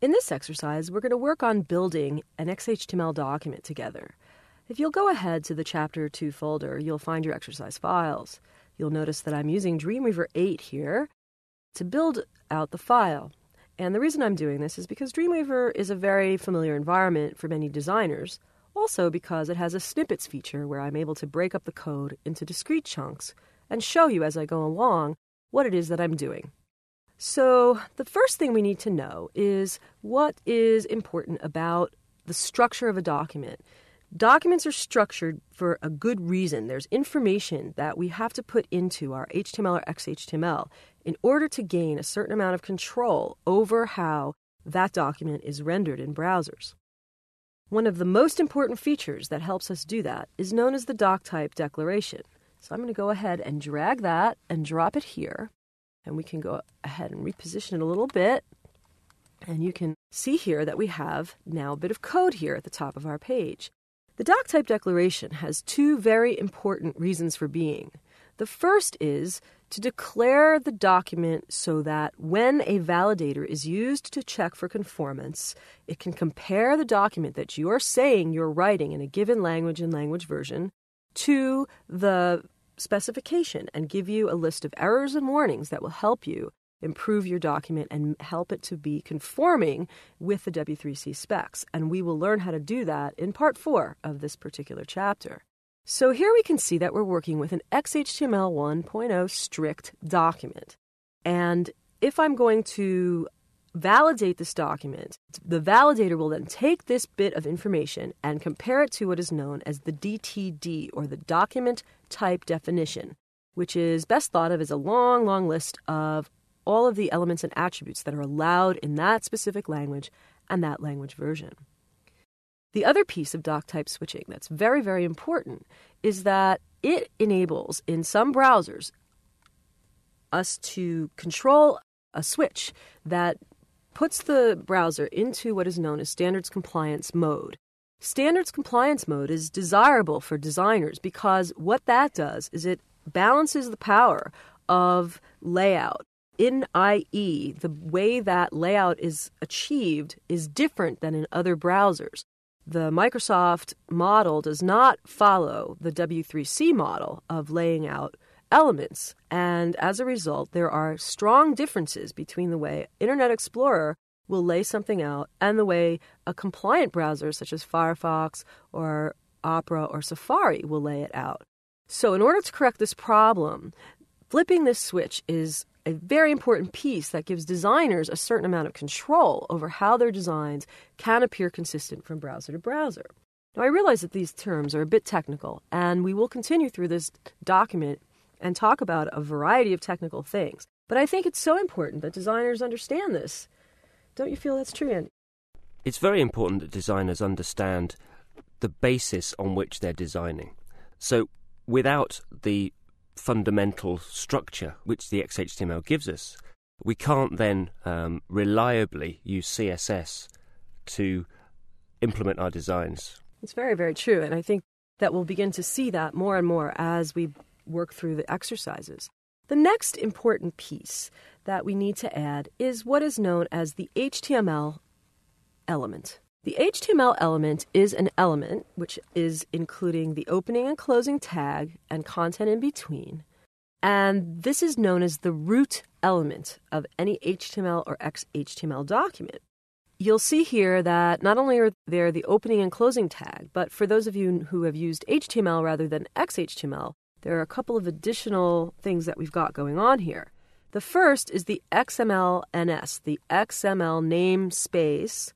In this exercise, we're going to work on building an XHTML document together. If you'll go ahead to the Chapter 2 folder, you'll find your exercise files. You'll notice that I'm using Dreamweaver 8 here to build out the file. And the reason I'm doing this is because Dreamweaver is a very familiar environment for many designers, also because it has a snippets feature where I'm able to break up the code into discrete chunks and show you as I go along what it is that I'm doing. So the first thing we need to know is what is important about the structure of a document. Documents are structured for a good reason. There's information that we have to put into our HTML or XHTML in order to gain a certain amount of control over how that document is rendered in browsers. One of the most important features that helps us do that is known as the doc type declaration. So I'm going to go ahead and drag that and drop it here. And we can go ahead and reposition it a little bit. And you can see here that we have now a bit of code here at the top of our page. The doc type declaration has two very important reasons for being. The first is to declare the document so that when a validator is used to check for conformance, it can compare the document that you are saying you're writing in a given language and language version to the specification and give you a list of errors and warnings that will help you improve your document and help it to be conforming with the W3C specs. And we will learn how to do that in part 4 of this particular chapter. So here we can see that we're working with an XHTML 1.0 strict document. And if I'm going to validate this document, the validator will then take this bit of information and compare it to what is known as the DTD, or the document type definition, which is best thought of as a long, long list of all of the elements and attributes that are allowed in that specific language and that language version. The other piece of doc type switching that's very, very important is that it enables, in some browsers, us to control a switch that puts the browser into what is known as standards compliance mode. Standards compliance mode is desirable for designers because what that does is it balances the power of layout. i.e., the way that layout is achieved is different than in other browsers. The Microsoft model does not follow the W3C model of laying out elements, and as a result, there are strong differences between the way Internet Explorer will lay something out and the way a compliant browser such as Firefox or Opera or Safari will lay it out. So in order to correct this problem, flipping this switch is a very important piece that gives designers a certain amount of control over how their designs can appear consistent from browser to browser. Now, I realize that these terms are a bit technical, and we will continue through this document and talk about a variety of technical things. But I think it's so important that designers understand this. Don't you feel that's true, Andy? It's very important that designers understand the basis on which they're designing. So without the fundamental structure which the XHTML gives us, we can't then reliably use CSS to implement our designs. It's very, very true, and I think that we'll begin to see that more and more as we work through the exercises. The next important piece that we need to add is what is known as the HTML element. The HTML element is an element which is including the opening and closing tag and content in between. And this is known as the root element of any HTML or XHTML document. You'll see here that not only are there the opening and closing tag, but for those of you who have used HTML rather than XHTML, there are a couple of additional things that we've got going on here. The first is the XMLNS, the XML namespace.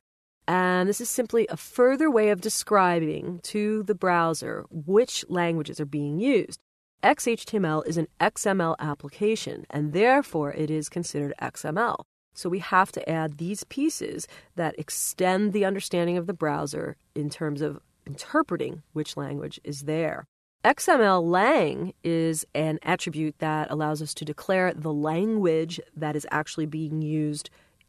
And this is simply a further way of describing to the browser which languages are being used. XHTML is an XML application, and therefore it is considered XML. So we have to add these pieces that extend the understanding of the browser in terms of interpreting which language is there. XML lang is an attribute that allows us to declare the language that is actually being used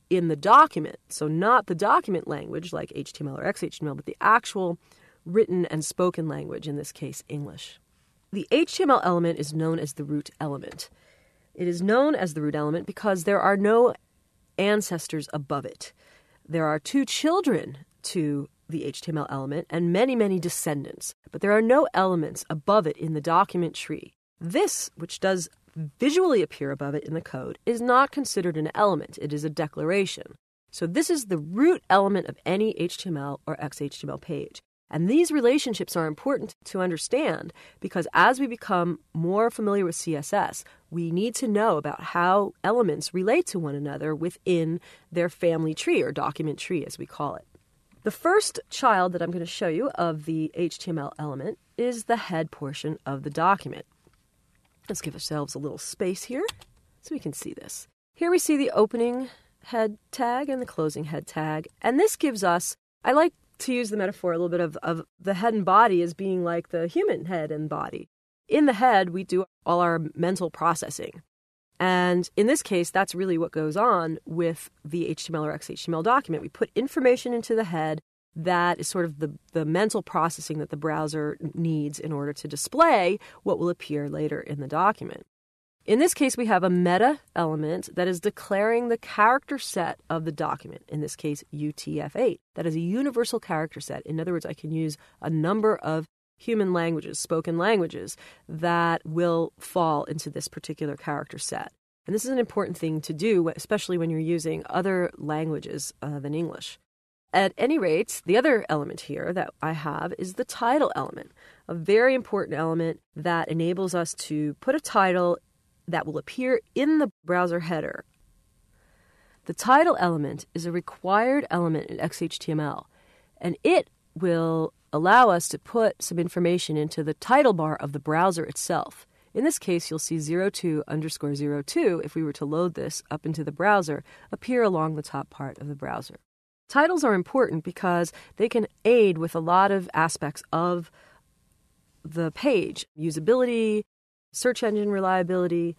in the document. So not the document language like HTML or XHTML, but the actual written and spoken language, in this case, English. The HTML element is known as the root element. It is known as the root element because there are no ancestors above it. there are 2 children to the HTML element and many, many descendants, but there are no elements above it in the document tree. This, which does visually appear above it in the code, is not considered an element. It is a declaration. So this is the root element of any HTML or XHTML page. And these relationships are important to understand because as we become more familiar with CSS, we need to know about how elements relate to one another within their family tree or document tree, as we call it. The first child that I'm going to show you of the HTML element is the head portion of the document. Let's give ourselves a little space here so we can see this. Here we see the opening head tag and the closing head tag. And this gives us, I like to use the metaphor a little bit of the head and body as being like the human head and body. In the head, we do all our mental processing. And in this case, that's really what goes on with the HTML or XHTML document. We put information into the head that is sort of the mental processing that the browser needs in order to display what will appear later in the document. In this case, we have a meta element that is declaring the character set of the document, in this case, UTF-8. That is a universal character set. In other words, I can use a number of human languages, spoken languages, that will fall into this particular character set. And this is an important thing to do, especially when you're using other languages than English. At any rate, the other element here that I have is the title element, a very important element that enables us to put a title that will appear in the browser header. The title element is a required element in XHTML, and it will allow us to put some information into the title bar of the browser itself. In this case, you'll see 02_02, if we were to load this up into the browser, appear along the top part of the browser. Titles are important because they can aid with a lot of aspects of the page, usability, search engine reliability.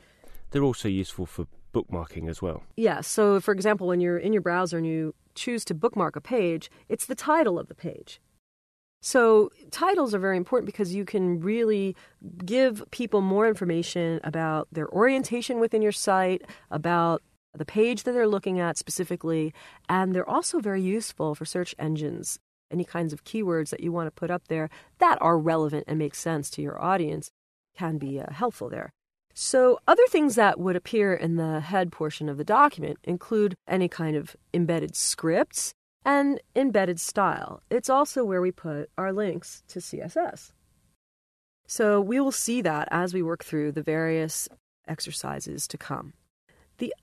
They're also useful for bookmarking as well. Yeah, so for example, when you're in your browser and you choose to bookmark a page, it's the title of the page. So titles are very important because you can really give people more information about their orientation within your site, about the page that they're looking at specifically, and they're also very useful for search engines. Any kinds of keywords that you want to put up there that are relevant and make sense to your audience can be helpful there. So other things that would appear in the head portion of the document include any kind of embedded scripts and embedded style. It's also where we put our links to CSS. So we will see that as we work through the various exercises to come. The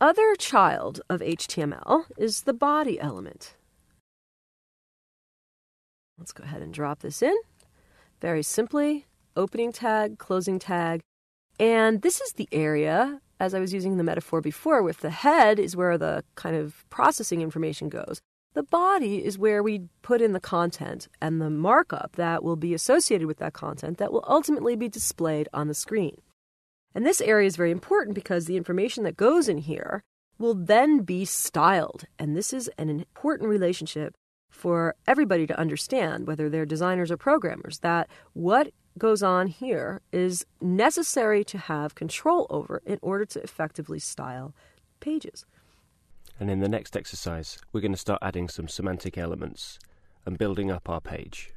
other child of HTML is the body element. Let's go ahead and drop this in. Very simply, opening tag, closing tag. And this is the area, as I was using the metaphor before, with the head is where the kind of processing information goes. The body is where we put in the content and the markup that will be associated with that content that will ultimately be displayed on the screen. And this area is very important because the information that goes in here will then be styled. And this is an important relationship for everybody to understand, whether they're designers or programmers, that what goes on here is necessary to have control over in order to effectively style pages. And in the next exercise, we're going to start adding some semantic elements and building up our page.